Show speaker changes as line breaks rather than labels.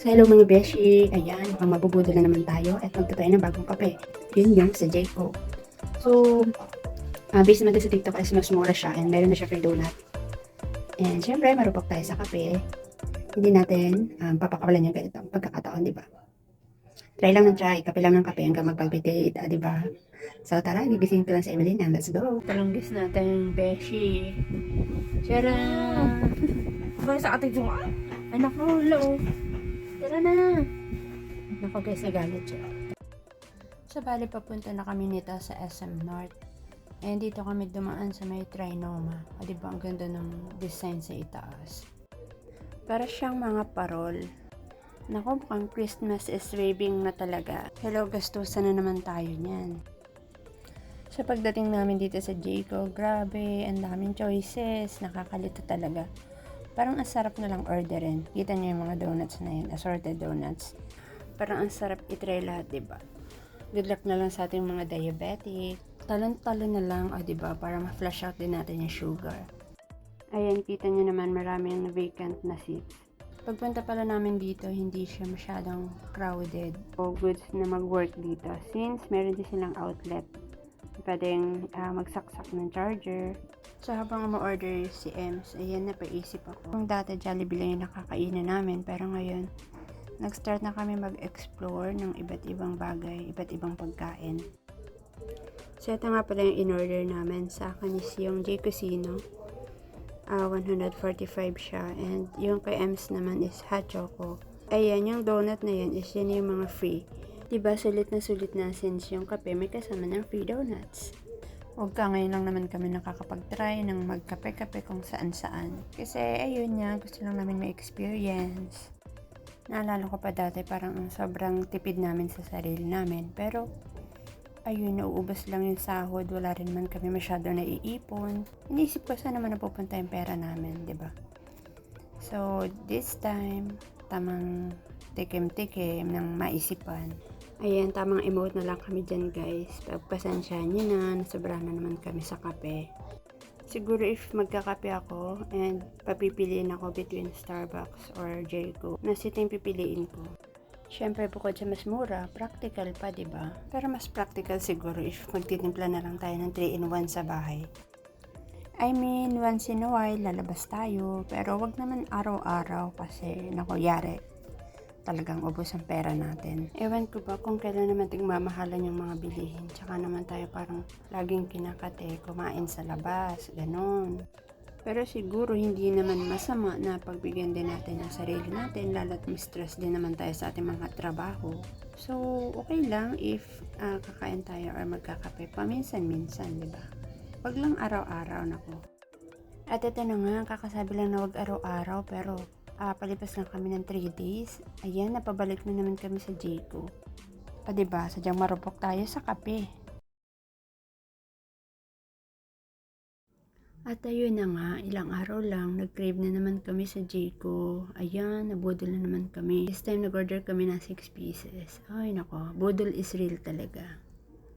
So, hello mga beshi. Ayan, mukhang mabubudol na naman tayo at magtatry ng bagong kape. Yun yung sa Jayco. So, based naman sa TikTok ay mas mura siya and meron na siya free donut. And syempre, marupok tayo sa kape. Hindi natin papakawalan yung ganitong pagkakataon, di ba? Try lang ng try, kape lang ng kape hanggang magpalpitate, di ba? So, tara, gigising ko lang sa Emelina. Let's go! Talunggis natin, beshi. Tara! Ba sa ating yung anak mo, hello! Tara na! Naku guys, nagalit siya. So, bali papunta na kami nito sa SM North. And dito kami dumaan sa may Trinoma. O, diba ang ganda ng design sa itaas. Para siyang mga parol. Naku, mukhang Christmas is raving na talaga. Hello, gastusan na naman tayo niyan. Sa pagdating namin dito sa Jayco, grabe, ang daming choices. Nakakalito talaga. Parang ang sarap na lang orderin. Kita niyo yung mga donuts na yun, assorted donuts. Parang ang sarap itry lahat, diba? Good luck na lang sa ating mga diabetic. Talon-talon na lang, diba? Para ma-flush out din natin yung sugar. Ayan, kita niyo naman maraming vacant na seats. Pagpunta pala namin dito, hindi siya masyadong crowded o goods na mag-work dito. Since meron din silang outlet. Pwedeng magsaksak ng charger. So, habang ma-order si Ems, ayan, napaisip ako. Kung dati Jollibee lang yung nakakainan namin, pero ngayon, nag-start na kami mag-explore ng iba't ibang bagay, iba't ibang pagkain. So, ito nga pala yung in-order namin. Sa akin is yung J Cusino. 145 siya. And yung kay Ems naman is hot choco. Ayan, yung donut na yun is yun yung mga free. Diba, sulit na since yung kape may kasama ng free donuts. Huwag ka, ngayon lang naman kami nakakapag-try ng magkape-kape kung saan-saan. Kasi ayun nga, gusto lang namin may experience. Naalala ko pa dati parang sobrang tipid namin sa sarili namin. Pero ayun, nauubos lang yung sahod. Wala rin man kami masyado naiipon. Inisip ko saan naman napupunta yung pera namin, diba? So, this time, tamang tikim-tikim ng maisipan. Ayan, tamang emote na lang kami dyan guys. Pagpasensyahan nyo na, nasobrahan na naman kami sa kape. Siguro if magkakape ako and papipiliin ako between Starbucks or Jayco, nas ito yung pipiliin ko. Siyempre bukod sa mas mura, practical pa, diba? Pero mas practical siguro if magtitimpla na lang tayo ng 3-in-1 sa bahay. I mean, once in a while, lalabas tayo. Pero wag naman araw-araw kasi, naku, yari. Talagang ubos ang pera natin. Ewan ko ba kung kailan naman tigmamahalan yung mga bilihin. Tsaka naman tayo parang laging kinakate, kumain sa labas, ganon. Pero siguro hindi naman masama na pagbigyan din natin ang sarili natin, lalo't stress din naman tayo sa ating mga trabaho. So, okay lang if kakain tayo or magkakape paminsan-minsan, diba? Wag lang araw-araw, nako. At ito na nga, kakasabi lang na wag araw-araw, pero palipas lang kami ng 3 days. Ayan, napabalik na naman kami sa Jayco. Diba, sadyang marupok tayo sa kape. At ayun na nga, ilang araw lang, nag-crave na naman kami sa Jayco. Ayan, nabudol na naman kami. This time, nag-order kami ng 6 pieces. Ay, nako, budol is real talaga.